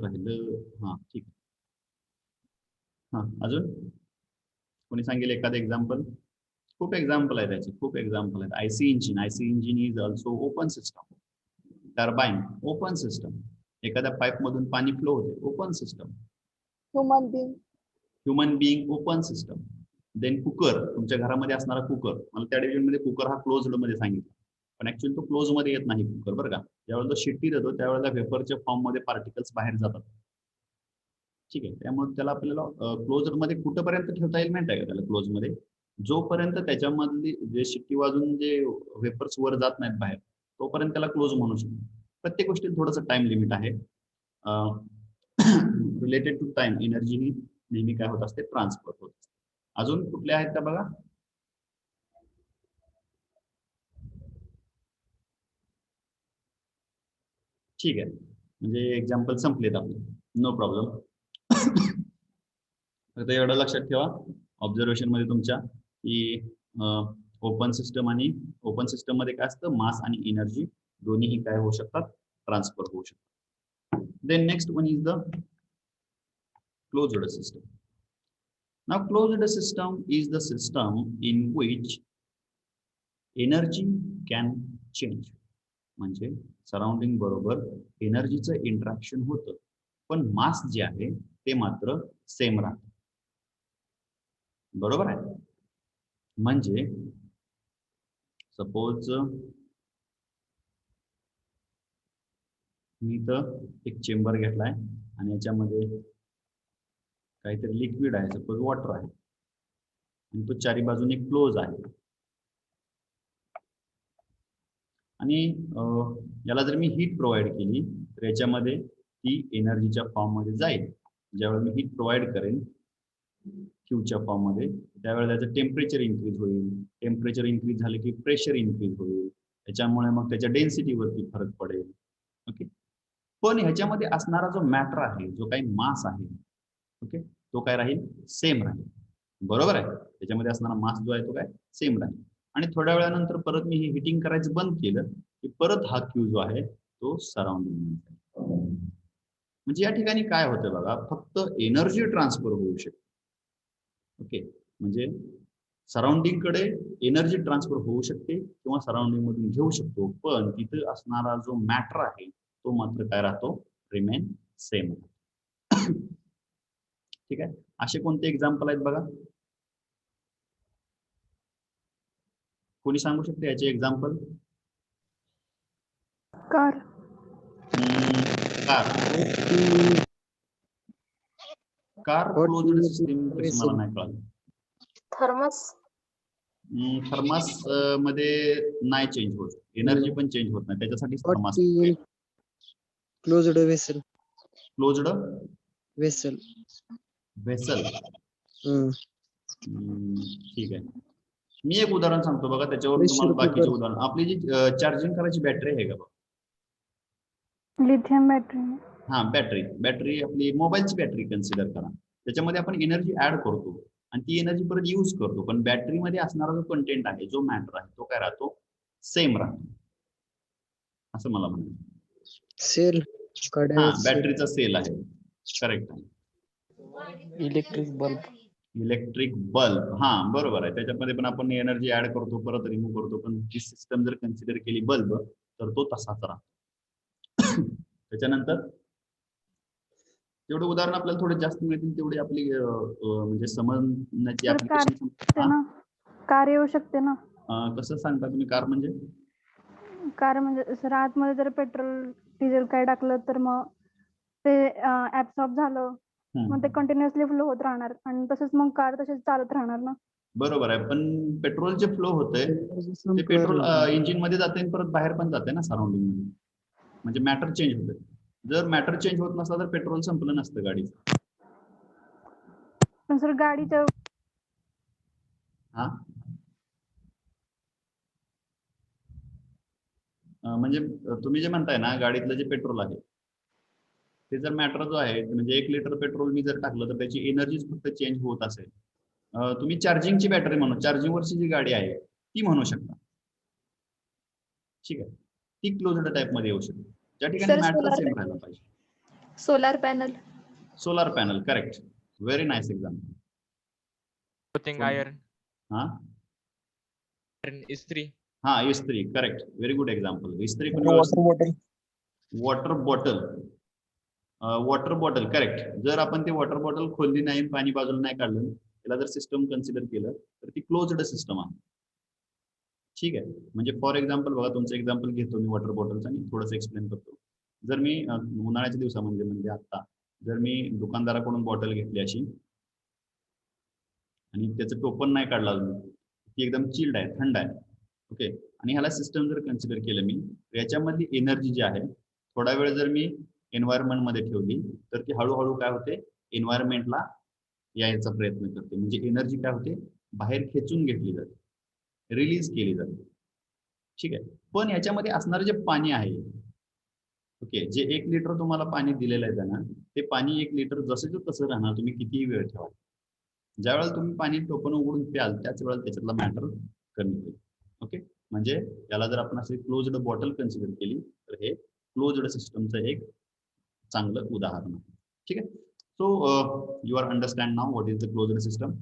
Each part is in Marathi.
राहिलं. हा ठीक. हा अजून कोणी सांगेल एखादं एक्झाम्पल? खूप एक्झाम्पल आहेत त्याचे, खूप एक्झाम्पल आहेत. IC engine is also open system. Turbine open system. एखाद्या पाईप मधून पाणी फ्लो होते, open system. Human being open system. Then cooker, तुमच्या घरामध्ये असणारा कुकर, मला त्या डिव्हिजन मध्ये कुकर हा क्लोज्ड मध्ये सांगितलं, पण ऍक्च्युअली तो क्लोज मध्ये येत नाही कुकर, बरं का. ज्यावेळेला तो शिट्टी देतो त्यावेळेला वेपरच्या फॉर्म मध्ये पार्टिकल्स बाहेर जातात. ठीक आहे, त्यामुळे त्याला आपल्याला क्लोज मध्ये कुठपर्यंत ठेवता येईल माहिती आहे का? त्याला क्लोज मध्ये जोपर्यंत त्याच्यामधली जे शिट्टी वाजून जे वेपर्स वर जात नाहीत बाहेर, तोपर्यंत त्याला क्लोज म्हणू शकतो. प्रत्येक गोष्टीत थोडंसं टाइम लिमिट आहे. रिलेटेड टू टाइम एनर्जी ही नेहमी काय होत असते, ट्रान्सफर होत असते. अजून कुठले आहेत का बघा? ठीक आहे, म्हणजे एक्झाम्पल संपलेत आपले, नो प्रॉब्लेम. तर एवढं लक्षात ठेवा ऑब्झर्वेशन मध्ये तुमच्या की ओपन सिस्टम आणि ओपन सिस्टम मध्ये काय असतं, मास आणि एनर्जी दोन्हीही काय होऊ शकतात, ट्रान्सफर होऊ शकतात. Then next one is the closed system. Now closed system is the system in which energy can change. म्हणजे सराउंडिंग बरोबर एनर्जीचं इंटरॅक्शन होतं, पण मास जे आहे ते मात्र सेम राहतं. बरोबर आहे. म्हणजे सपोज मी तर एक चेंबर घेतलाय आणि याच्यामध्ये काहीतरी लिक्विड आहे, सपोज वॉटर आहे, आणि तो चारी बाजूने क्लोज आहे. आणि याला जर मी हीट प्रोव्हाइड केली तर याच्यामध्ये ती एनर्जीच्या फॉर्म मध्ये जाईल. ज्यावेळेला मी हीट प्रोव्हाइड करेन क्यूच्या फॉर्म मध्ये, त्यावेळेला त्याचं टेम्परेचर इन्क्रीज होईल. टेम्परेचर इन्क्रीज झाले की प्रेशर इन्क्रीज होईल. त्याच्यामुळे मग त्याच्या डेन्सिटीवरती फरक पडेल. ओके, पण ह्याच्यामध्ये असणारा जो मॅटर आहे, जो काही मास आहे, ओके, तो काय राहील, सेम राहील. बरोबर आहे. त्याच्यामध्ये असणारा मास जो आहे तो काय सेम राहील. आणि थोड्या वेळानंतर परत मी हे हिटिंग करायचं बंद केलं की परत हा क्यू जो आहे तो सराउंडिंग. म्हणजे या ठिकाणी काय होतं बघा, फक्त एनर्जी ट्रान्सफर होऊ शकते. ओके, म्हणजे सराउंडिंग कडे एनर्जी ट्रान्सफर होऊ शकते किंवा सराउंडिंग मधून घेऊ शकतो, पण तिथे असणारा जो मॅटर आहे तो मात्र काय राहतो, रिमेन सेम. ठीक आहे, असे कोणते एक्झाम्पल आहेत बघा? कोणी सांगू शकते याचे example? Car. Car car closed system कशी मला नाही कळलं. थर्मस. थर्मास मध्ये नाही चेंज होत, एनर्जी पण चेंज होत नाही, त्याच्यासाठी thermos. Closed vessel. Closed vessel. Vessel. ठीक आहे, मी एक उदाहरण सांगतो बघा, त्याच्यावर तुम्हाला बाकीचे उदाहरण. आपली जी चार्जिंग करायची बॅटरी आहे का बघा, लिथियम बॅटरी. हा बॅटरी आपली मोबाईलची बॅटरी कन्सिडर करा. त्याच्यामध्ये आपण एनर्जी ऍड करतो आणि ती एनर्जी परत यूज करतो, पण बॅटरीमध्ये असणारा जो कंटेंट आहे, जो मॅटर आहे, तो काय राहतो, सेम राहतो, असं मला म्हणायचं. सेल. हा, बॅटरीचा सेल आहे, करेक्ट आहे. इलेक्ट्रिक बल्ब, हा बरोबर आहे. त्याच्यामध्ये पण आपण एनर्जी ऍड करतो, परत रिमूव्ह करतो, पण ती सिस्टम जर कन्सिडर केली बल्ब तर तो तसाच राहतो. त्याच्यानंतर जेवढे उदाहरण आपल्याला थोडे जास्त मिळतील तेवढी आपली म्हणजे समजण्याची ऍप्लिकेशन. कार येऊ शकते ना? कसं सांगता तुम्ही कार म्हणजे? कार म्हणजे सर आतमध्ये जर पेट्रोल डिझेल काय टाकलं तर मग ते ऍब्सॉर्ब झालं, मग ते कंटिन्युअसली फ्लो होत राहणार आणि तसंच मग कार तसेच चालत राहणार ना. बरोबर आहे, पण पेट्रोल जे फ्लो होतंय ते पेट्रोल इंजिन मध्ये जाते आणि परत बाहेर पण जाते ना सराउंडिंग मध्ये, म्हणजे मॅटर चेंज होते. जर मॅटर चेंज होत नसला तर पेट्रोल संपलं नसतं गाडीचं. पण सर गाडीच्या म्हणजे तुम्ही जे म्हणताय ना, गाडीतलं जे पेट्रोल आहे ते जर मॅटर जो आहे, म्हणजे 1 लिटर पेट्रोल मी जर टाकलं तर त्याची एनर्जी फक्त चेंज होत असेल. तुम्ही चार्जिंगची बॅटरी म्हणून, चार्जिंग वरची जी गाडी आहे ती म्हणू शकता. ठीक आहे, ती क्लोज्ड टाइप मध्ये येऊ शकते, ज्या ठिकाणी मॅटर सेम राहायला पाहिजे. solar panel, solar panel, correct. Very nice example. Clothing So- iron. हा Istri. हा, इस्त्री, करेक्ट. Very good example. इस्त्री पण water bottle. Water bottle. Water bottle, correct. जर आपण ते वॉटर बॉटल खोलली नाही, पाणी बाजूला नाही काढलं, त्याला जर सिस्टम कन्सिडर केलं तर ती क्लोज्ड सिस्टम आहे. ठीक आहे. म्हणजे फॉर एक्झाम्पल बघा, तुमचं एक्झाम्पल घेतो मी वॉटर बॉटलचं आणि थोडंसं एक्सप्लेन करतो. जर मी उन्हाळ्याच्या दिवसामध्ये म्हणजे आता जर मी दुकानदाराकडून बॉटल घेतली अशी आणि त्याचं टोपण नाही काढलं अजून, ती एकदम चिल्ड आहे, थंड आहे, ओके, आणि ह्याला सिस्टम जर कन्सिडर केलं मी, याच्यामधली एनर्जी जी आहे थोडा वेळ जर मी एन्व्हायरमेंट मध्ये ठेवली तर ती हळूहळू काय होते, एन्व्हायरमेंटला यायचा प्रयत्न करते. म्हणजे एनर्जी काय होते, बाहेर खेचून घेतली जाते, रिलीज केली जाते. ठीक आहे. पण याच्यामध्ये असणारं जे पाणी आहे, ओके, जे 1 लिटर तुम्हाला पाणी दिलेलं आहे त्यांना, ते पाणी 1 लिटर जसं तसं राहणार, तुम्ही कितीही वेळ ठेवा. ज्या वेळेला तुम्ही पाणी टोपण उघडून प्याल त्याच वेळेला त्याच्यातला मॅटर कमी होईल. ओके, म्हणजे याला जर आपण अशी क्लोज्ड बॉटल कन्सिडर केली तर हे क्लोज्ड सिस्टमचं एक चांगलं उदाहरण आहे. ठीक आहे. So you are understand now what is the closed system.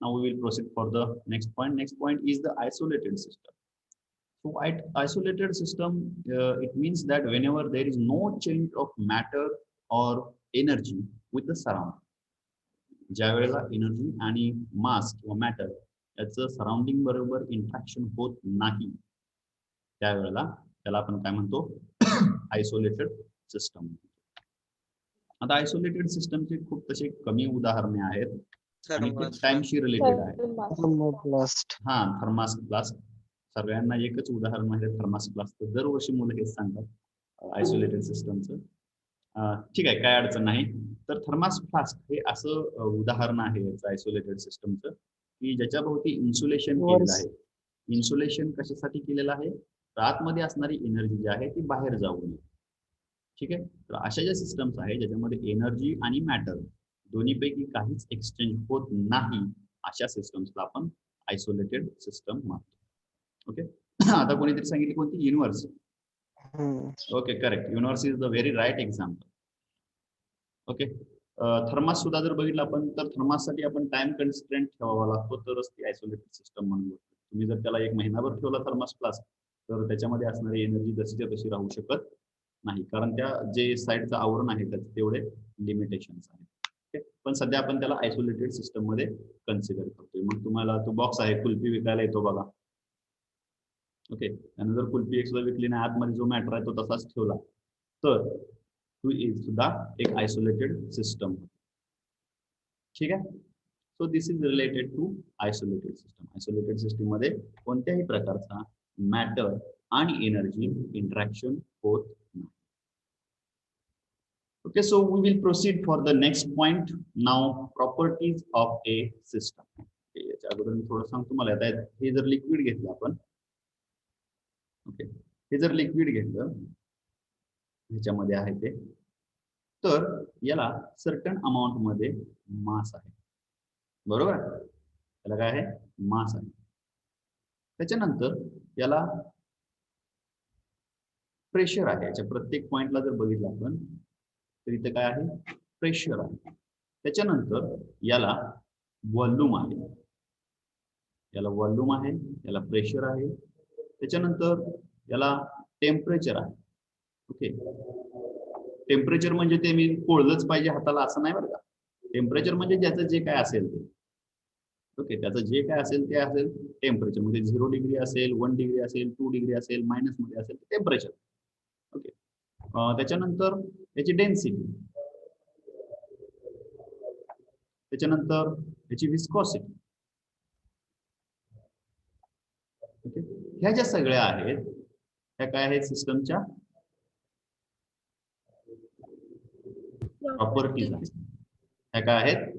Now we will proceed for the next point. Next point is the isolated system. So isolated system, it means that whenever there is no change of matter or energy with the surrounding, ज्या वेळेला एनर्जी आणि मास किंवा मॅटर याचं सराउंडिंग बरोबर इंटरॅक्शन होत नाही, त्यावेळेला त्याला आपण काय म्हणतो, आयसोलेटेड सिस्टम. आता आयसोलेटेड सिस्टमचे खूप तसे कमी उदाहरणे आहेत आणि ते टाइमशी रिलेटेड आहे. हा, थर्मास. सगळ्यांना एकच उदाहरण आहे थर्मास क्लासचं. दरवर्षी मुलं हेच सांगतात आयसोलेटेड सिस्टमचं. ठीक आहे, काय अडचण नाही. तर थर्मास फ्लास्क हे असं उदाहरण आहे याचं आयसोलेटेड सिस्टमचं, की ज्याच्या भोवती इन्सुलेशन केलेलं आहे. इन्सुलेशन कशासाठी केलेलं आहे, तर आतमध्ये असणारी एनर्जी जी आहे ती बाहेर जाऊ नये. ठीक आहे. तर अशा ज्या सिस्टम्स आहेत ज्याच्यामध्ये एनर्जी आणि मॅटर दोन्हीपैकी काहीच एक्सचेंज होत नाही, अशा सिस्टम्सला आपण आयसोलेटेड सिस्टम म्हणतो. ओके. आता कोणीतरी सांगितली कोणती, universe. Okay, correct. Universe is the very right example. Okay. Thermos सुद्धा जर बघितलं आपण तर थर्माससाठी आपण टाइम कन्स्ट्रेंट ठेवावा लागतो, तरच ती आयसोलेटेड सिस्टम म्हणून. तुम्ही जर त्याला 1 महिनाभर ठेवला थर्मास फ्लास्क तर त्याच्यामध्ये असणारी एनर्जी जशीच्या तशी राहू शकत नाही, कारण त्या जे साईडचं आवरण आहे त्याचे तेवढे लिमिटेशन्स आहेत. ओके. पण सध्या आपण त्याला आयसोलेटेड सिस्टम मध्ये कन्सिडर करतोय. मग तुम्हाला तो बॉक्स आहे, कुल्फी विकायला येतो बघा. ओके. आणि जर कुल्फी एक सुद्धा विकली नाही, आतमध्ये जो मॅटर आहे तो तसाच ठेवला तर टू इज सुद्धा एक आयसोलेटेड सिस्टम. ठीक आहे. So this is related to isolated system. Isolated system मध्ये कोणत्याही प्रकारचा मॅटर आणि एनर्जी इंटरॅक्शन होत नाही. Okay, so we will proceed for the next point now, properties of a system. याच्या अगोदर मी थोडं सांगतो मला. आता हे जर लिक्विड घेतलं आपण, ओके, हे जर लिक्विड घेतलं ह्याच्यामध्ये आहे ते, तर याला सर्टन अमाऊंट मध्ये मास आहे, बरोबर. त्याला काय आहे, मास आहे. त्याच्यानंतर याला प्रेशर आहे. याच्या प्रत्येक पॉइंटला जर बघितलं आपण तर इथे काय आहे, प्रेशर आहे. त्याच्यानंतर याला व्हॉल्यूम आहे, याला व्हॉल्यूम आहे, याला प्रेशर आहे. त्याच्यानंतर याला टेम्परेचर आहे. ओके. टेम्परेचर म्हणजे ते मी पोळलंच पाहिजे हाताला असं नाही बरं का. टेम्परेचर म्हणजे ज्याचं जे काय असेल ते, ओके, त्याचं जे काय असेल ते असेल टेम्परेचर. म्हणजे 0 डिग्री असेल, 1 डिग्री असेल, 2 डिग्री असेल, मायनस मध्ये असेल टेम्परेचर. ओके. त्याच्यानंतर याची डेन्सिटी, त्याच्यानंतर याची विस्कॉसिटी. ओके. ह्या ज्या सगळ्या आहेत ह्या काय आहेत, सिस्टमच्या प्रॉपर्टीज आहेत. ह्या काय आहेत,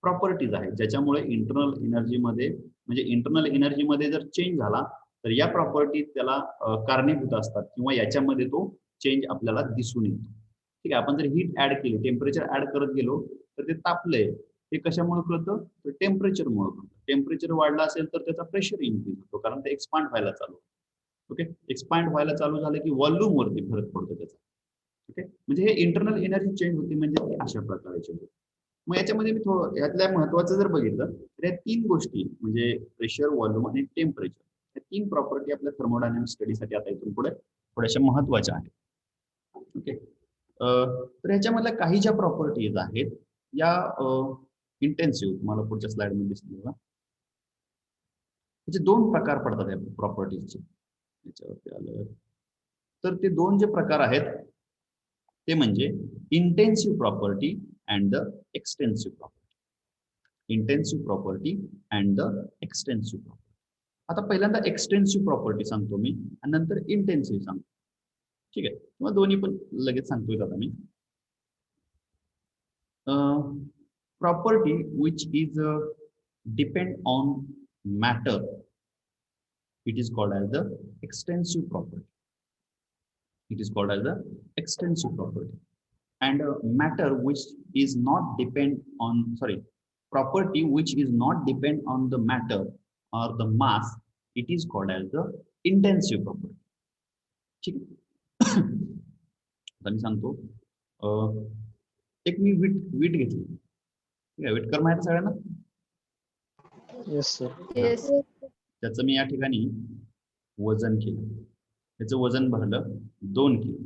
प्रॉपर्टीज आहेत, ज्याच्यामुळे इंटरनल एनर्जी मध्ये, म्हणजे इंटरनल एनर्जी मध्ये जर चेंज झाला तर या प्रॉपर्टीज त्याला कारणीभूत असतात किंवा याच्यामध्ये तो चेंज आपल्याला दिसून येतो. ठीक आहे. आपण जर हीट ऍड केली, टेम्परेचर ऍड करत गेलो तर ते तापलंय, हे कशामुळे कळतं, तर टेम्परेचरमुळे कळतं. टेम्परेचर वाढलं असेल तर त्याचा प्रेशर इन्क्रीज होतो, कारण ते एक्सपांड व्हायला चालू होतं. ओके. एक्सपांड व्हायला चालू झालं की व्हॉल्यूम वरती फरक पडतो त्याचा. ओके, म्हणजे हे इंटरनल एनर्जी चेंज होते म्हणजे ती अशा प्रकारची होते. मग याच्यामध्ये मी थोडं यातल्या महत्वाचं जर बघितलं तर या 3 गोष्टी म्हणजे प्रेशर, व्हॉल्यूम आणि टेम्परेचर, या 3 प्रॉपर्टी आपल्या थर्मोडायनामिक स्टडीसाठी आता इथून पुढे थोड्याशा महत्वाच्या आहेत. ओके, तर ह्याच्यामधल्या काही ज्या प्रॉपर्टीज आहेत या इंटेन्सिव्ह, तुम्हाला पुढच्या स्लाइड मध्ये दिसतील बघा, त्याचे 2 प्रकार पडतात या प्रॉपर्टीजचे. याच्यावरती आलं तर ते 2 जे प्रकार आहेत ते म्हणजे intensive property and the extensive property. Intensive property and the extensive property. आता पहिल्यांदा एक्सटेन्सिव्ह प्रॉपर्टी सांगतो मी आणि नंतर इंटेन्सिव्ह सांगतो. ठीक आहे, किंवा दोन्ही पण लगेच सांगतोय आता मी. Property which is depend on matter, it is called as the extensive property. It is called as the extensive property. And matter which is not depend on, property which is not depend on the matter or the mass, it is called as the intensive property. ठीक आहे, आता मी सांगतो. एक मी वीट घेतली. ठीक आहे, विटकर माहिती सगळ्यांना? Yes, sir. येस. त्याचं मी या ठिकाणी वजन केलं. त्याचं वजन भरलं 2 किलो.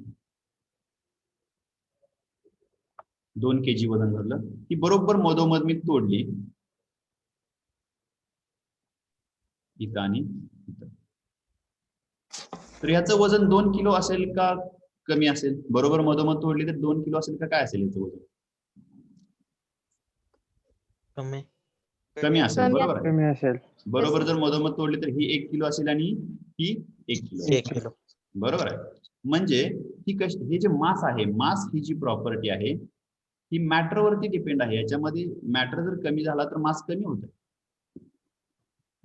2 kg वजन भरलं. ती बरोबर मधोमध मी तोडली इथं आणि इथं. तर याचं वजन 2 किलो असेल का कमी असेल? बरोबर मधोमध तोडली तर 2 किलो असेल का काय असेल याचं वजन? कमी कमी असेल, कमी बरोबर आहे. कमी असेल. बरोबर जर मधोमध तोडली तर ही 1 किलो असेल आणि ही 1 किलो. 1 किलो. बरोबर आहे. म्हणजे ही हे जे मास आहे, मास ही जी प्रॉपर्टी आहे ही मॅटरवरती डिपेंड आहे. याच्यामध्ये मॅटर जर कमी झाला तर मास कमी होतं.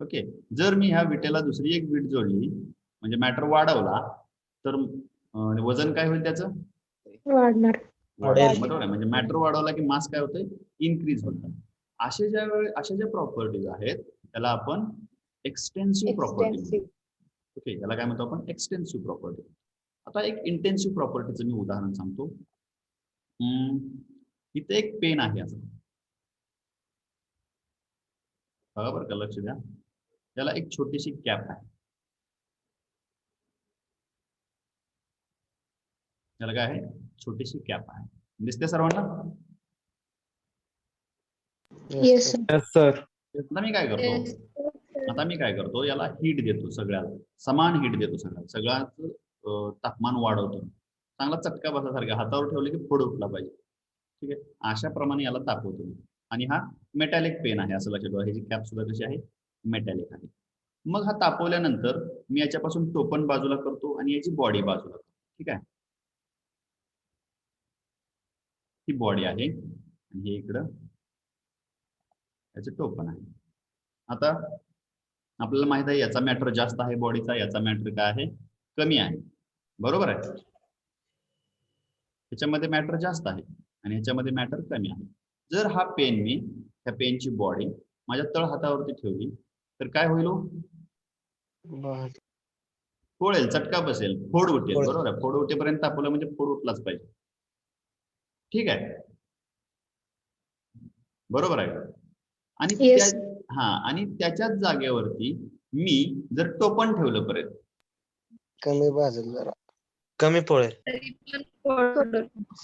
ओके, जर मी ह्या विटेला दुसरी एक वीट जोडली म्हणजे मॅटर वाढवला तर वजन काय होईल त्याचं? वाढणार. वाढेल. बरोबर आहे. म्हणजे मॅटर वाढवला की मास काय होतं? इन्क्रीज होतं. अशा ज्या प्रॉपर्टीज आहेत त्याला आपण एक्सटेन्सिव्ह प्रॉपर्टी. ओके, याला काय म्हणतो आपण? Extensive property. आता एक इंटेन्सिव्ह प्रॉपर्टीचं मी उदाहरण सांगतो. इथे एक पेन आहे असं बघा बरं का, लक्ष द्या. त्याला एक छोटीशी कॅप आहे. त्याला काय आहे? छोटीशी कॅप आहे. दिसते सर्वांना? Yes, sir. Yes, sir. आता मी काय करतो, याला हीट देतो, सगळ्याला समान हीट देतो. सगळ्याचं तापमान वाढवतो. चांगला चटका बसासारखा हातावर ठेवले की फोड उठला पाहिजे. ठीक आहे, अशा प्रमाणे याला तापवतो मी. आणि हा मेटॅलिक पेन आहे असं लक्षात ठेवा. ह्याची कॅप सुद्धा कशी आहे? मेटॅलिक आहे. मग हा तापवल्यानंतर मी याच्यापासून टोपण बाजूला करतो आणि याची बॉडी बाजूला करतो. ठीक आहे, ही बॉडी आहे आणि हे इकडं याचं टोपण आहे. आता आपल्याला माहित आहे याचा मॅटर जास्त आहे बॉडीचा, याचा मॅटर काय आहे? कमी आहे. बरोबर आहे. याच्यामध्ये मॅटर जास्त आहे आणि याच्यामध्ये मॅटर कमी आहे. जर हा पेन मी ह्या पेनची बॉडी माझ्या तळ हातावरती ठेवली तर काय होईल? फोडेल, चटका बसेल, फोड उठेल. बरोबर आहे. फोड उठेपर्यंत तापवलं म्हणजे फोड उठलाच पाहिजे. ठीक आहे, बरोबर आहे. आणि आणि त्याच्याच जागेवरती मी जर टोपण ठेवलं परत कमी भाजल जरा. कमी पोळेल.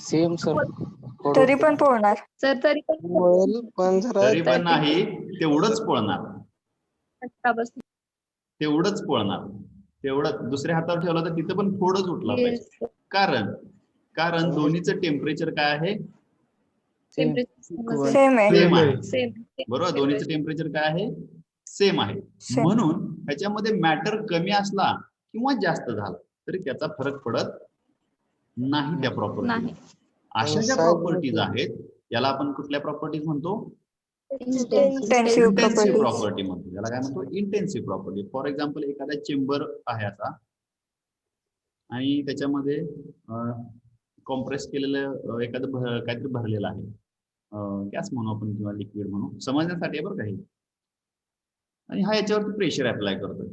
Same sir. तरी पण पोळणार. तरी पण जरा तरी पण नाही, तेवढंच पोळणार. तेवढंच पोळणार. तेवढं दुसऱ्या हातावर ठेवलं तर तिथं पण फोडच उठला पाहिजे. कारण दोन्हीचं टेम्परेचर काय आहे? सेम आहे. सेम आहे. बरोबर, दोन्हीचं टेम्परेचर काय आहे? सेम आहे. Same. म्हणून ह्याच्यामध्ये मॅटर कमी असला किंवा जास्त झाला तरी त्याचा फरक पडत नाही त्या प्रॉपर्टी. अशा ज्या प्रॉपर्टीज आहेत याला आपण कुठल्या प्रॉपर्टीज म्हणतो? Intensive properties. प्रॉपर्टी म्हणतो. याला काय म्हणतो? Intensive property. फॉर एक्झाम्पल एखादा चेंबर आहे असा आणि त्याच्यामध्ये कॉम्प्रेस केलेलं एखादं काहीतरी भरलेलं आहे. गॅस म्हणू आपण किंवा लिक्विड म्हणू, समजण्यासाठी बरं काही. आणि हा याच्यावरती प्रेशर अप्लाय करतोय.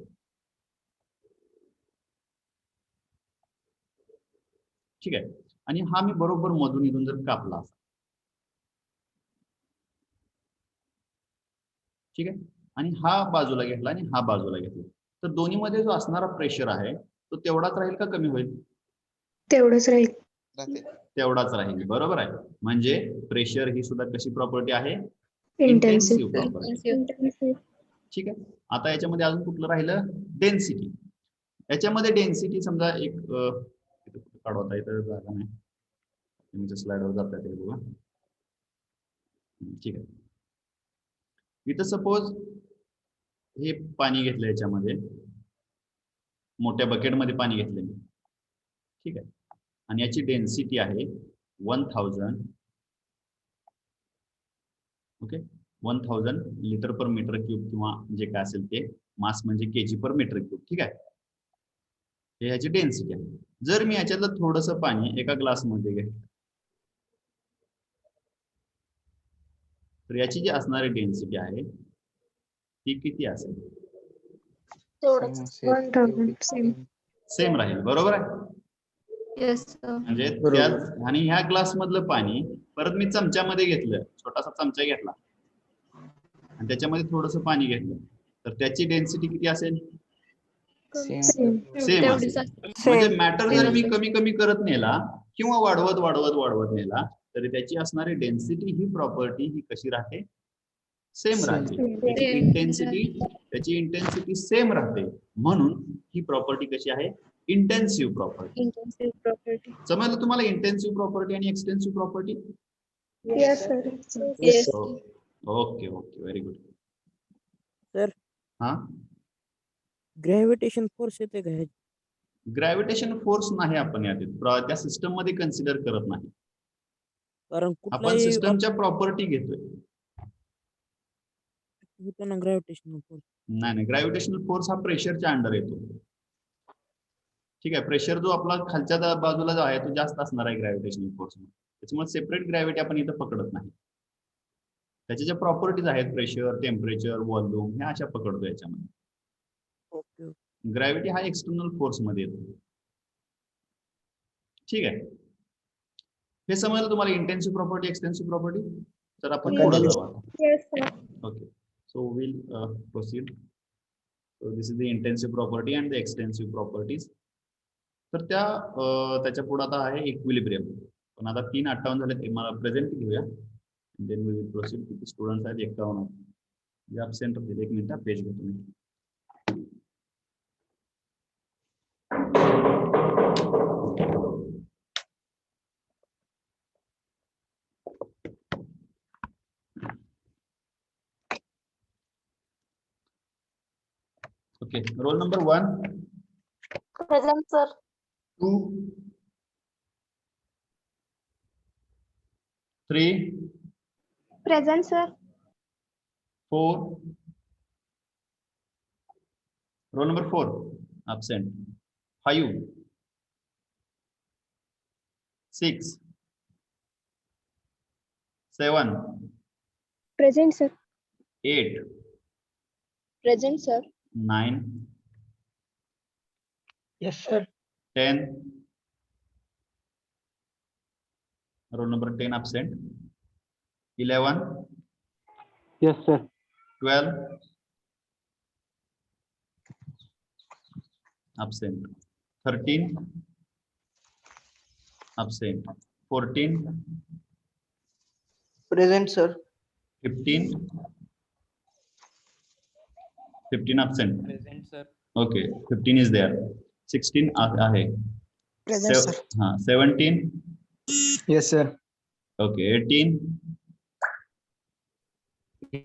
ठीक आहे, आणि हा मी बरोबर मधून इथून जर कापला असा, ठीक आहे, आणि हा बाजूला घेतला आणि हा बाजूला घेतला, तर दोन्ही मध्ये जो असणारा प्रेशर आहे तो तेवढाच राहील का कमी होईल? तेवढंच राहील. तेवढाच राहील, बरोबर आहे. म्हणजे प्रेशर ही सुद्धा कशी प्रॉपर्टी आहे? इंटेन्सिव्ह. प्रॉपर्टी. ठीक आहे. आता याच्यामध्ये अजून कुठलं राहिलं? डेन्सिटी. याच्यामध्ये डेन्सिटी समजा एक काढवता येतं, जागा नाही, तुमच्या स्लाइडवर जाता येते बघा. ठीक आहे. इथं सपोज हे पाणी घेतलं, याच्यामध्ये मोठ्या बकेटमध्ये पाणी घेतले मी, ठीक आहे, आणि याची डेन्सिटी आहे 1000. Okay, 1000 litre per metre cube किंवा जे काय असेल ते, मास म्हणजे केजी पर मीटर क्यूब. ठीक आहे, हे ह्याची डेन्सिटी आहे. जर मी याच्यातलं थोडंसं पाणी एका ग्लासमध्ये घेतलं, तर याची जी असणारी डेन्सिटी आहे ती किती असेल? सेम राहील, बरोबर आहे. म्हणजे त्याच, आणि ह्या ग्लास मधलं पाणी परत मी चमच्यामध्ये घेतलं, छोटासा चमचा घेतला आणि त्याच्यामध्ये थोडंसं पाणी घेतलं, तर त्याची डेन्सिटी किती असेल? सेम असेल. म्हणजे मॅटर जर मी कमी कमी करत नेला किंवा वाढवत वाढवत वाढवत नेला, तरी त्याची असणारी डेन्सिटी ही प्रॉपर्टी ही कशी राहते? सेम राहते. त्याची इंटेन्सिटी सेम राहते, म्हणून ही प्रॉपर्टी कशी आहे? Intensive property. समजलं तुम्हाला इंटेन्सिव्ह प्रॉपर्टी आणि extensive property? Okay okay, very good. Sir, हा, ग्रॅव्हिटेशन फोर्स येते का ह्याच्यात? ग्रॅव्हिटेशन फोर्स नाही आपण यात त्या सिस्टम मध्ये कन्सिडर करत नाही. कारण आपण कुठलाही सिस्टमच्या प्रॉपर्टी घेतोय. होतो ना ग्रॅव्हिटेशनल फोर्स. नाही, ग्रॅव्हिटेशनल फोर्स हा प्रेशरच्या अंडर येतो. ठीक आहे, प्रेशर जो आपला खालच्या बाजूला जो आहे तो जास्त असणार आहे ग्रॅव्हिटेशनल फोर्स. त्याच्यामुळे सेपरेट ग्रॅव्हिटी आपण इथं पकडत नाही. त्याच्या ज्या प्रॉपर्टीज आहेत, प्रेशर, टेम्परेचर, व्हॉल्यूम, ह्या अशा पकडतो याच्यामध्ये. ओके. ग्रॅव्हिटी हा एक्सटर्नल फोर्स मध्ये येतो. ठीक आहे, हे समजलं तुम्हाला इंटेन्सिव्ह प्रॉपर्टी, एक्सटेन्सिव्ह प्रॉपर्टी. तर आपण पुढे जाऊ आता. Okay, so will proceed. So this is the intensive property and the extensive properties. तर त्याच्या पुढे आता आहे इक्विलिब्रियम. पण आता 3:58 झाले, ते मला प्रेझेंट घेऊया. Then we will proceed. किती स्टुडंट्स आहेत? 51. जे ॲब्सेंट होतील, 1 मिनिट पेज घेतो मी. Okay, roll number 1. Present, sir. 2, 3, present sir. 4. Roll number 4 absent. 5, 6, 7, present sir. 8, Present, sir. 9, Yes, sir. 10. Roll number 10 absent. 11, Yes, sir. 12, absent. 13, absent. 14, Present, sir. 15, 15 absent. Present, sir. Okay, 15 is there. 16 आहे. Present, sir. 17. Yes, sir. Okay, 18.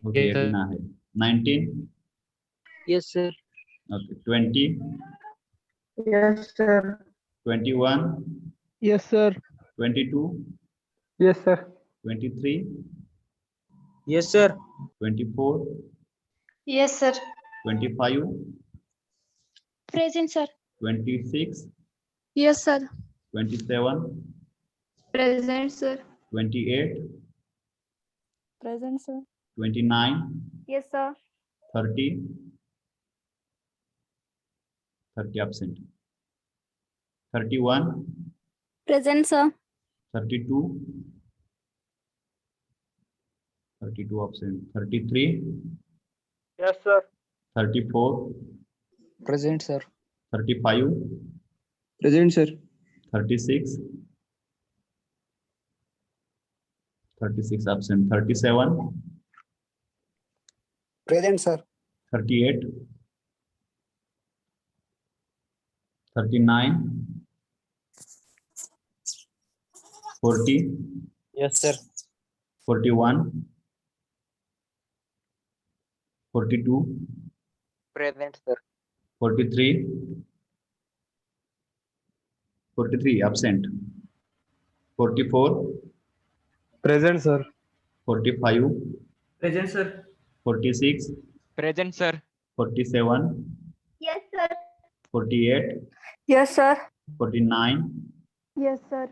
Okay, 18 आहे. 19. Yes, sir. Okay, 20. Yes, sir. 21. Yes, sir. 22. Yes, sir. 23. Yes, sir. 24. Yes sir. 25. Present sir. 26. Yes sir. 27. Present sir. 28. Present sir. 29. Yes sir. 30. 30 absent. 31. Present sir. 32, 32 absent. 33, Yes, sir. 34, Present, sir. 35, Present, sir. 36, 36 absent. 37, Present, sir. 38, 39, 40, Yes, sir. 41, 42, Present, sir. 43, 43 absent. 44, Present, sir. 45, Present, sir. 46, Present, sir. 47, Yes, sir. 48, Yes, sir. 49, Yes, sir.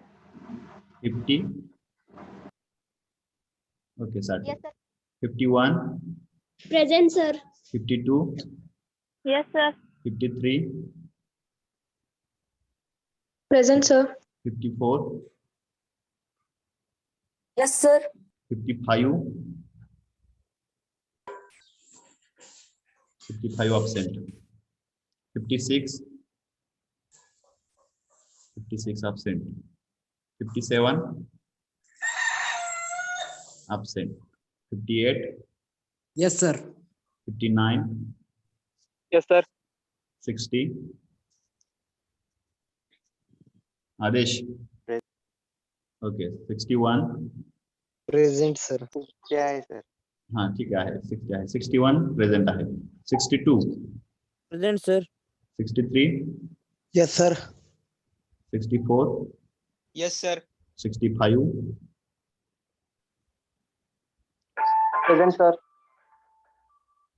50. Okay, sir. Yes, sir. 51, Present, sir. 52, Yes, sir. 53, Present, sir. 54, Yes, sir. 55, 55 absent. 56, 56 absent. 57, absent. 58, Yes, sir. 59, Yes, sir. 60. Adesh. Okay, 61. Present, sir. Yeah, sir. हाँ ठीक आहे 60 आहे 61 प्रेझेंट आहे 62 Present, sir. 63 Yes, sir. 64 Yes, sir. 65 Present, sir.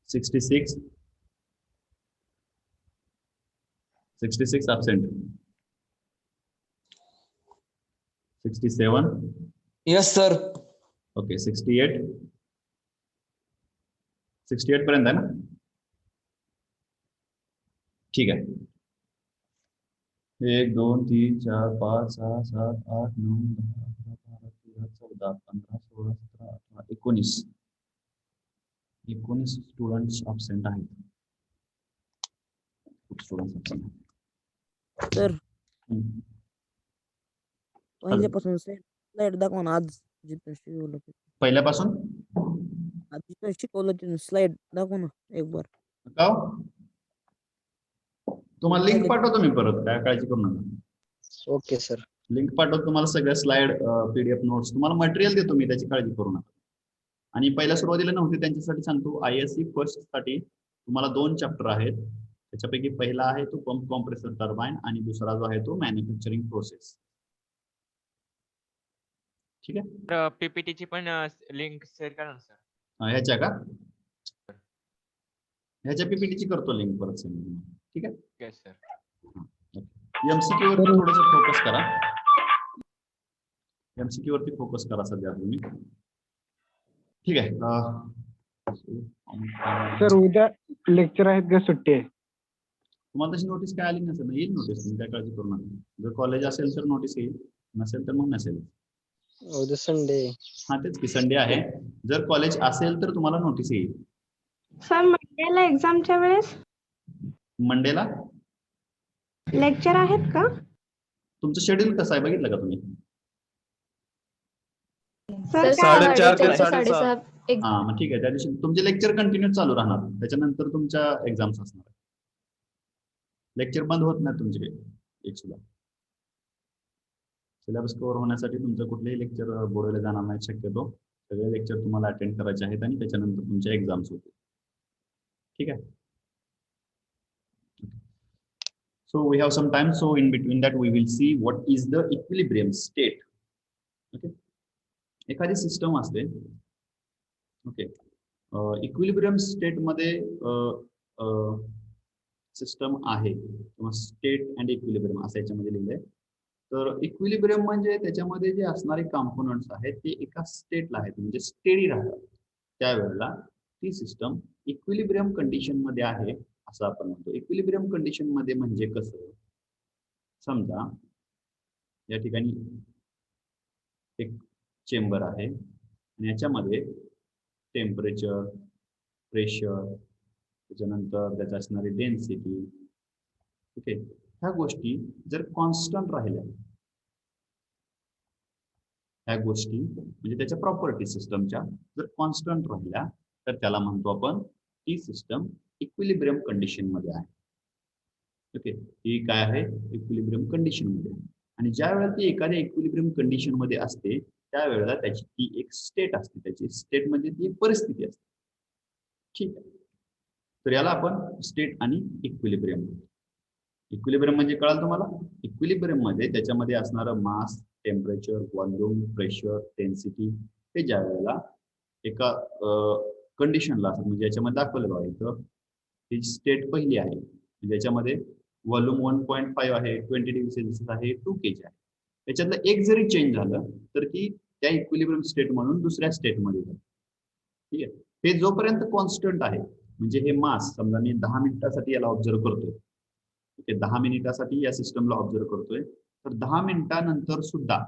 66 66 absent 67 Yes, sir. Okay 68 68 पर्यंत आहे ना ठीक आहे 1 2 3 4 5 6 7 8 9 10 11 12 13 14 15 16 17 18 19 स्टुडंट्स absent आहेत खूप स्टुडंट्स absent आहेत Sir, हम्म. पहिल्यापासून स्लाइड दाखवा ना, आज जिथं शिकवलं ते. पहिल्यापासून आज जिथं शिकवलं ते स्लाइड दाखवा ना एक बार. का हो? तुम्हाला लिंक पाठवतो मी परत काय काळजी करू नका Okay, sir. लिंक पाठवतो तुम्हाला सगळ्या स्लाइड पीडीएफ नोट्स तुम्हाला मटेरियल देतो मी त्याची काळजी करू नका आणि पहिल्या सुरुवातीला नव्हते त्यांच्यासाठी सांगतो आयएससी फर्स्ट साठी तुम्हाला 2 चॅप्टर आहेत त्याच्यापैकी पहिला आहे तो पंप कॉम्प्रेसर टर्बाइन आणि दुसरा जो आहे तो मॅन्युफॅक्चरिंग प्रोसेस ठीक आहे पीपीटी ची पण लिंक शेअर करा ना सर. ह्याच्या का ह्याच्या पीपीटीची करतो लिंक परत सेंड ठीक आहे येस सर. एमसीक्यू वरती थोडंसं फोकस करा एमसीक्यू वरती फोकस करा सध्या तुम्ही ठीक आहे सर उद्या लेक्चर आहेत का सुट्टी आहे तुम्हाला तशी नोटीस काय आली नसेल ना येईल नोटीस तुम्ही काय काळजी करू नका जर कॉलेज असेल तर नोटीस येईल नसेल तर मग नसेल उद्या संडे हा तेच की संडे आहे जर कॉलेज असेल तर तुम्हाला नोटीस येईल सर मंडेला एक्झामच्या वेळेस मंडेला लेक्चर आहेत का तुमचं शेड्यूल कसं आहे बघितलं का तुम्ही सर 4:30 ते 6:30. हा मग ठीक आहे त्या दिवशी तुमचे लेक्चर कंटिन्यू चालू राहणार त्याच्यानंतर तुमच्या एक्झाम्स असणार लेक्चर बंद होत नाही तुमचे एक सुद्धा सिलेबस कव्हर होण्यासाठी तुमचं कुठलेही लेक्चर बुडवले जाणार नाही शक्यतो सगळे लेक्चर तुम्हाला अटेंड करायचे आहेत आणि त्याच्यानंतर तुमच्या एक्झाम्स होतील ठीक आहे so we have some time so in between that we will see what is the equilibrium state okay एखादी सिस्टम असते ओके इक्विलिब्रियम स्टेट मध्ये सिस्टम आहे किंवा स्टेट अँड इक्विलिब्रियम असं याच्यामध्ये लिहिलंय तर इक्विलिब्रियम म्हणजे त्याच्यामध्ये जे असणारे कॉम्पोनंट्स आहेत ते एका स्टेटला आहेत म्हणजे स्टेडी राहतात त्यावेळेला ती सिस्टम इक्विलिब्रियम कंडिशन मध्ये आहे असं आपण म्हणतो इक्विलिब्रियम कंडिशन मध्ये म्हणजे कसं समजा या ठिकाणी एक चेंबर आहे आणि याच्यामध्ये टेम्परेचर, प्रेशर, त्याच्यानंतर त्याची असणारी डेन्सिटी, ओके, ह्या गोष्टी जर कॉन्स्टंट राहिल्या, ह्या गोष्टी म्हणजे त्याच्या प्रॉपर्टी सिस्टमच्या जर कॉन्स्टंट राहिल्या तर त्याला म्हणतो आपण ती सिस्टम इक्विलिब्रियम कंडिशन मध्ये आहे. ओके, ही काय आहे? इक्विलिब्रियम कंडिशन मध्ये. आणि ज्या वेळेला ती एखाद्या इक्विलिब्रियम कंडिशन मध्ये असते त्यावेळेला त्याची ती एक स्टेट असते, त्याची स्टेट म्हणजे ती एक परिस्थिती असते. ठीक आहे, तर याला आपण स्टेट आणि इक्विलिब्रियम. इक्विलिब्रियम म्हणजे कळाल तुम्हाला? इक्विलिब्रियम मध्ये त्याच्यामध्ये असणारं मास, टेम्परेचर, व्हॉल्यूम, प्रेशर, डेन्सिटी हे ज्या वेळेला एका कंडिशनला असतात, म्हणजे याच्यामध्ये दाखवलं बघा इथं ही स्टेट पहिली आहे, म्हणजे याच्यामध्ये व्हॉल्यूम 1.5 आहे, 20 डिग्री सेल्सिअस आहे, 2 kg आहे. याच्यातलं एक जरी चेंज झालं तर ती त्या इक्विलिब्रियम स्टेट म्हणून दुसऱ्या स्टेटमध्ये जाईल. ठीक आहे, हे जोपर्यंत कॉन्स्टंट आहे, म्हणजे हे मास समजा मी 10 मिनिटासाठी याला ऑब्झर्व करतोय, ओके, 10 मिनिटासाठी या सिस्टमला ऑब्झर्व करतोय, तर 10 मिनिटानंतर सुद्धा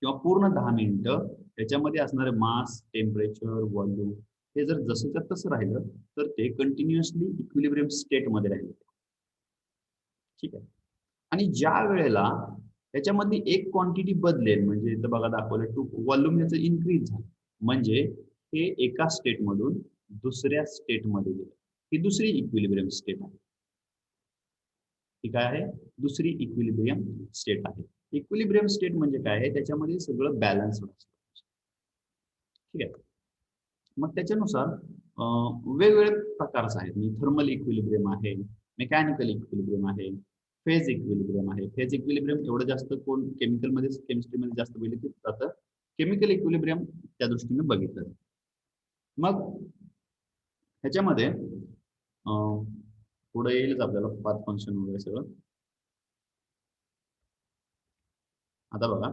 किंवा पूर्ण 10 मिनिटं त्याच्यामध्ये असणारे मास, टेम्परेचर, व्हॉल्यूम हे जर जसंच्या तसं राहिलं तर ते कंटिन्युअसली इक्विलिब्रियम स्टेट मध्ये राहील. ठीक आहे, आणि ज्या वेळेला त्याच्यामध्ये एक क्वांटिटी बदलेल, म्हणजे इथं बघा दाखवलं टू व्हॉल्यूम याचं इन्क्रीज झालं, म्हणजे हे एका स्टेट मधून दुसऱ्या स्टेट मध्ये गेलं, ही दुसरी इक्विलिब्रियम स्टेट आहे. ही काय आहे? दुसरी इक्विलिब्रियम स्टेट आहे. इक्विलिब्रियम स्टेट म्हणजे काय आहे? त्याच्यामध्ये सगळं बॅलन्स असतं. ठीक आहे, मग त्याच्यानुसार वेगवेगळे प्रकार आहेत. थर्मल इक्विलिब्रियम आहे, मेकॅनिकल इक्विलिब्रियम आहे, फेज इक्विलिब्रियम आहे. फेज इक्विलिब्रियम एवढं जास्त कोण केमिकलमध्ये, केमिस्ट्रीमध्ये जास्त बघितलं जातं. केमिकल इक्विलिब्रियम त्या दृष्टीने बघितलं जातं. मग ह्याच्यामध्ये पुढे येईलच आपल्याला पाथ फंक्शन वगैरे सगळं. आता बघा,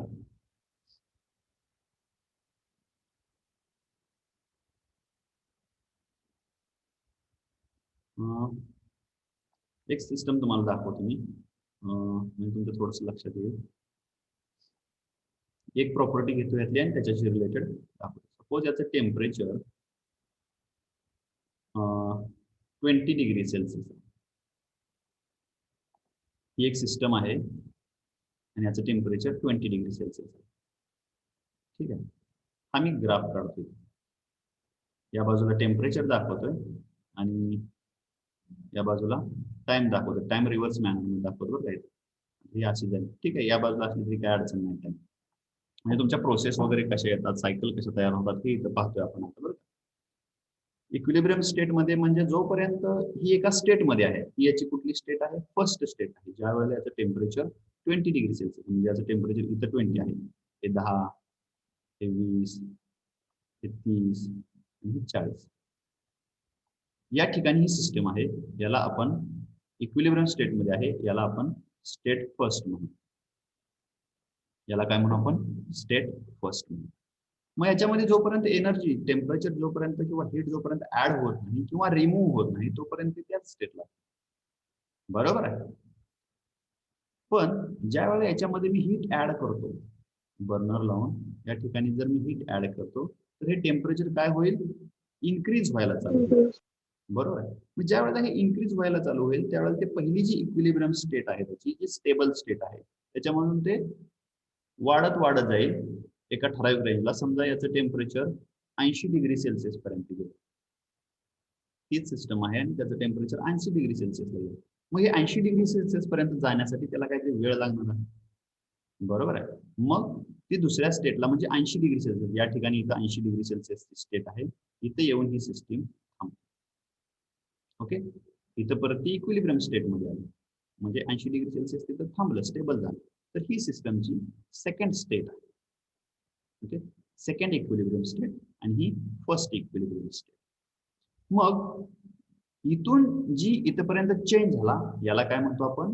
एक सिस्टम तुम्हाला दाखवतो मी, म्हणजे तुमचं थोडस लक्षात येईल. एक प्रॉपर्टी घेतो यातली आणि त्याच्याशी रिलेटेड दाखवतो. सपोज याचं टेम्परेचर 20 डिग्री सेल्सिअस, ही एक सिस्टम आहे आणि याचं टेम्परेचर 20 डिग्री सेल्सिअस आहे. ठीक आहे, हा मी ग्राफ काढतोय. या बाजूला टेम्परेचर दाखवतोय आणि या बाजूला टाइम दाखवतोय. टाइम रिव्हर्स मॅनर दाखवतो बरं, ही अशी झाली. ठीक आहे, या बाजूला असली तरी काय अडचण नाही. टाइम म्हणजे तुमच्या प्रोसेस वगैरे कशा येतात, सायकल कशा तयार होतात हे इथं पाहतोय आपण आता. बरं, इक्विलिब्रियम स्टेट मध्ये म्हणजे जोपर्यंत ही एका स्टेट मध्ये आहे, ही याची कुठली स्टेट आहे? फर्स्ट स्टेट आहे. ज्या वेळेला याचं टेम्परेचर 20 डिग्री सेल्सिअस, म्हणजे याचं टेम्परेचर इथं 20 आहे, हे 10, हे 20, हे 30 आणि हे 40. या ठिकाणी ही सिस्टम आहे, याला आपण इक्विलिब्रियम स्टेट मध्ये आहे, याला आपण स्टेट फर्स्ट म्हणू. याला काय म्हणू आपण? स्टेट फर्स्ट म्हणू. मग याच्यामध्ये जोपर्यंत एनर्जी, टेम्परेचर जोपर्यंत किंवा हीट जोपर्यंत ऍड होत नाही किंवा रिमूव्ह होत नाही तोपर्यंत त्याच स्टेटला, बरोबर आहे. पण ज्या वेळेला याच्यामध्ये मी हीट ऍड करतो, बर्नर लावून या ठिकाणी जर मी हीट ऍड करतो तर हे टेम्परेचर काय होईल? इन्क्रीज व्हायला चालू होईल. बरोबर आहे. मग ज्या वेळेला हे इन्क्रीज व्हायला चालू होईल त्यावेळेला ते पहिली जी इक्विलिब्रियम स्टेट आहे त्याची जी स्टेबल स्टेट आहे त्याच्यामधून ते वाढत वाढत जाईल एका ठराविक रेंजला. समजा याचं टेम्परेचर 80 डिग्री सेल्सिअस पर्यंत गेलं, हीच सिस्टम आहे आणि त्याचं टेम्परेचर 80 डिग्री सेल्सिअसला गेलं. मग हे 80 डिग्री सेल्सिअस पर्यंत जाण्यासाठी त्याला काहीतरी वेळ लागणार आहे, बरोबर आहे. मग ती दुसऱ्या स्टेटला म्हणजे 80 डिग्री सेल्सिअस, या ठिकाणी इथं 80 डिग्री सेल्सिअसची स्टेट आहे, इथं येऊन ही सिस्टीम थांबते. ओके, इथं परत ती इक्विलिब्रियम स्टेट मध्ये आली, म्हणजे 80 डिग्री सेल्सिअस तिथं थांबलं, स्टेबल झालं. तर ही सिस्टमची सेकंड स्टेट आहे. ओके, सेकंड इक्विलिब्रियम स्टेट आणि ही फर्स्ट इक्विलिब्रियम स्टेट. मग इथून जी इथपर्यंत चेंज झाला याला काय म्हणतो आपण?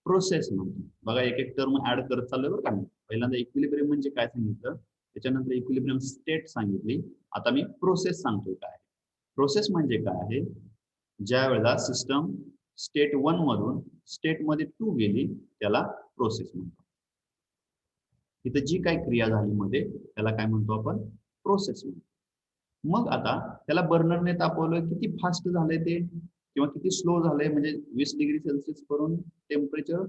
प्रोसेस म्हणतो. बघा एक एक टर्म ऍड करत चाललोय बरं का मी. पहिल्यांदा इक्विलिब्रियम म्हणजे काय सांगितलं, त्याच्यानंतर इक्विलिब्रियम स्टेट सांगितली, आता मी प्रोसेस सांगतोय काय. प्रोसेस म्हणजे काय आहे? ज्या वेळेला सिस्टम स्टेट 1 मधून स्टेट मध्ये 2 गेली त्याला प्रोसेस म्हणतो. इथं जी काय क्रिया झाली मध्ये त्याला काय म्हणतो आपण प्रोसेस म्हणतो. मग आता त्याला बर्नरने तापवलं किती फास्ट झालंय ते किंवा किती स्लो झालंय म्हणजे 20 डिग्री सेल्सिअस वरून टेम्परेचर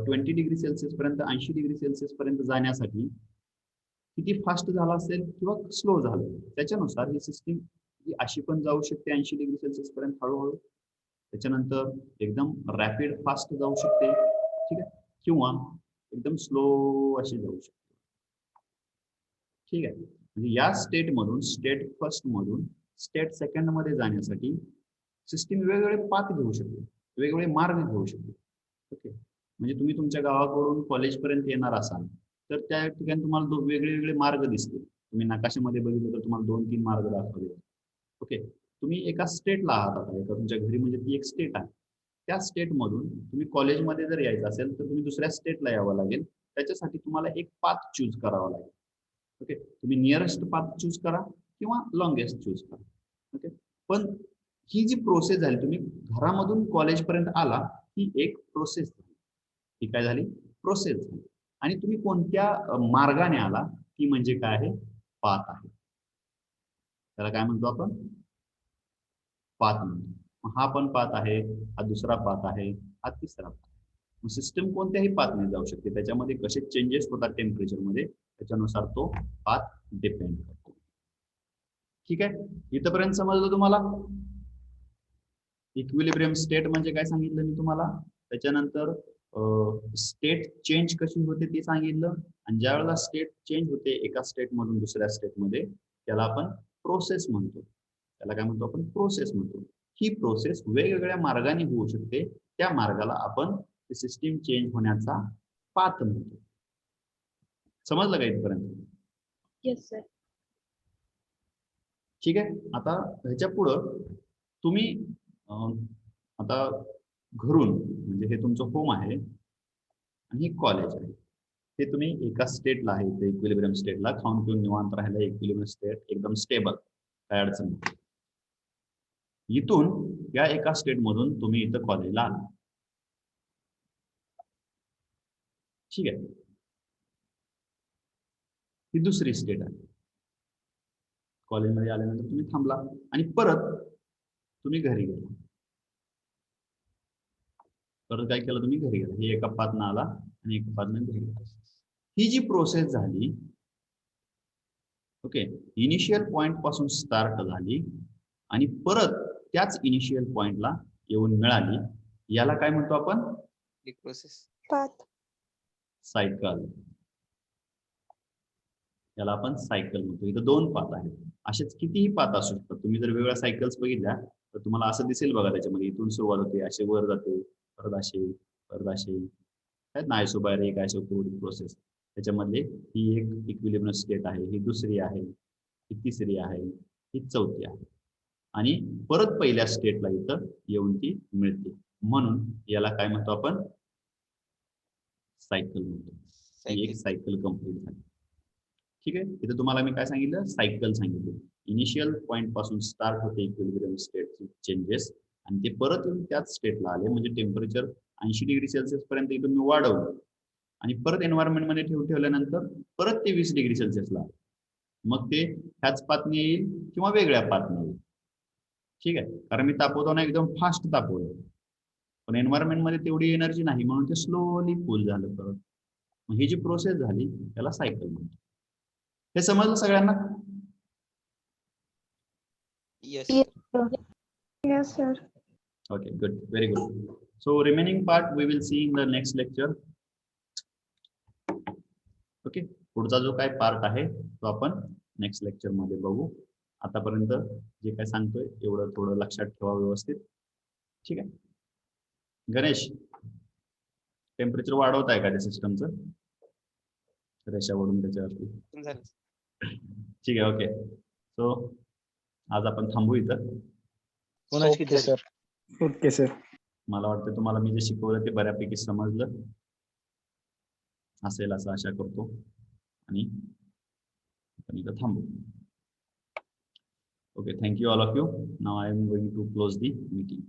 20 डिग्री सेल्सिअस पर्यंत 80 डिग्री सेल्सिअस पर्यंत जाण्यासाठी किती फास्ट झाला असेल किंवा स्लो झालं त्याच्यानुसार ही सिस्टीम ही अशी पण जाऊ शकते 80 डिग्री सेल्सिअस पर्यंत हळूहळू, त्याच्यानंतर एकदम रॅपिड फास्ट जाऊ शकते, ठीक आहे, किंवा एकदम स्लो अशी जाऊ शकते. ठीक आहे, म्हणजे या स्टेटमधून स्टेट फर्स्ट मधून स्टेट सेकंड मध्ये जाण्यासाठी सिस्टीम वेगवेगळे पाथ घेऊ शकते, वेगवेगळे मार्ग घेऊ शकते. ओके, म्हणजे तुम्ही तुमच्या गावाकडून कॉलेजपर्यंत येणार असाल तर त्या ठिकाणी तुम्हाला वेगळे वेगळे मार्ग दिसतील. तुम्ही नकाशामध्ये बघितलं तर तुम्हाला 2-3 मार्ग दाखवले. ओके, तुम्ही एका स्टेटला आहात आता, एका तुमच्या घरी म्हणजे ती एक स्टेट आहे. त्या स्टेटमधून तुम्ही कॉलेजमध्ये जर यायचं असेल तर तुम्ही दुसऱ्या स्टेटला यावं लागेल. त्याच्यासाठी तुम्हाला एक पाथ चूज करावा लागेल. ओके, तुम्ही नियरेस्ट पाथ चूज करा किंवा लॉंगेस्ट चूज करा. ओके, पण ही जी प्रोसेस झाली, तुम्ही घरामधून कॉलेजपर्यंत आला, ही एक प्रोसेस झाली. ही काय झाली? प्रोसेस झाली. आणि तुम्ही कोणत्या मार्गाने आला ती म्हणजे काय आहे? पाथ आहे. त्याला काय म्हणतो आपण? पाथ म्हणतो. हा पण पाथ आहे, हा दुसरा पाथ आहे, हा तिसरा पाथ. सिस्टम कोणत्याही पाथने जाऊ शकते. त्याच्यामध्ये कसे चेंजेस होतात टेम्परेचरमध्ये त्याच्यानुसार तो पाथ डिपेंड करतो. ठीक आहे, इथपर्यंत समजलं तुम्हाला? इक्विलिब्रियम स्टेट म्हणजे काय सांगितलं मी तुम्हाला, त्याच्यानंतर स्टेट चेंज कशी होते ते सांगितलं, आणि ज्या वेळेला स्टेट चेंज होते एका स्टेट मधून दुसऱ्या स्टेट मध्ये त्याला आपण प्रोसेस म्हणतो. त्याला काय म्हणतो आपण? प्रोसेस म्हणतो. ही प्रोसेस वेगवेगळ्या मार्गाने होऊ शकते, त्या मार्गाला आपण सिस्टीम चेंज होण्याचा पाथ म्हणतो. समजलं का इथपर्यंत? Yes sir. ठीक आहे, आता ह्याच्या पुढं तुम्ही आता घरून म्हणजे हे तुमचं होम आहे आणि हे कॉलेज आहे, हे तुम्ही एका स्टेटला आहे, ते इक्विलिब्रियम स्टेटला खाऊन पिऊन निवांत राहायला इक्विलिब्रियम स्टेट एकदम स्टेबल, काय अडचण नाही. इथून या एका स्टेट मधून तुम्ही इथं कॉलेजला आला. ठीक आहे, ही दुसरी स्टेट आहे. कॉलेजमध्ये आल्यानंतर तुम्ही थांबला आणि परत तुम्ही घरी गेला. परत काय केलं? तुम्ही घरी गेला. हे एका पाथनं आला आणि एका पाथनं घरी गेला. ही जी प्रोसेस झाली, ओके, इनिशियल पॉइंट पासून स्टार्ट झाली आणि परत त्याच इनिशियल पॉइंटला येऊन मिळाली, याला काय म्हणतो आपण? प्रोसेस. पाथ. सायकल. याला आपण सायकल म्हणतो. इथं 2 पाथ आहेत. असेच कितीही पाथ असू शकतात. तुम्ही जर वेगवेगळ्या सायकल्स बघितल्या तर तुम्हाला असं दिसेल बघा, त्याच्यामध्ये इथून सुरुवात होते, असे वर जाते, परत असे आहेत ना, आयसोबॅरिक आयसोकोरिक प्रोसेस. त्याच्यामधले ही एक इक्विलिब्रियम स्टेट आहे, ही दुसरी आहे, ही तिसरी आहे, ही चौथी आहे, आणि परत पहिल्या स्टेटला इथं येऊन ती मिळते. म्हणून याला काय म्हणतो आपण? सायकल म्हणतो. ही एक सायकल कंप्लीट झाली. ठीक आहे, इथे तुम्हाला मी काय सांगितलं? सायकल सांगितलं. इनिशियल पॉइंट पासून स्टार्ट होते इक्विलिब्रियम स्टेट चेंजेस आणि ते परत येऊन त्याच स्टेटला आले, म्हणजे टेम्परेचर 80 डिग्री सेल्सिअस पर्यंत इथून मी वाढवलं आणि परत एन्व्हायरमेंट मध्ये ठेवल्यानंतर परत ते 20 डिग्री सेल्सिअसला आले. मग ते ह्याच पाथने येईल किंवा वेगळ्या पाथने येईल. ठीक आहे, कारण मी तापवताना एकदम फास्ट तापवलं, पण एन्व्हायरमेंट मध्ये तेवढी एनर्जी नाही म्हणून ते स्लोली कूल झालं परत. मग ही जी प्रोसेस झाली त्याला सायकल म्हणतो. हे समजलं सगळ्यांना? Yes. Yes, sir. Okay, good, very good. So remaining part we will see in the next lecture. Okay, पुढचा जो काय पार्ट आहे तो आपण नेक्स्ट लेक्चर मध्ये बघू. आतापर्यंत जे काय सांगतोय एवढं थोडं लक्षात ठेवा व्यवस्थित. ठीक आहे, गणेश, टेम्परेचर वाढवत आहे का त्या सिस्टमचं? रेषावरून त्याच्यावरती. ठीक आहे, ओके. सो आज आपण थांबू इथं. Okay sir. Okay sir. मला वाटतं तुम्हाला मी जे शिकवलं ते बऱ्यापैकी समजलं असेल असं आशा करतो, आणि आपण इथं थांबू. Okay, thank you all of you. Now I am going to close the meeting.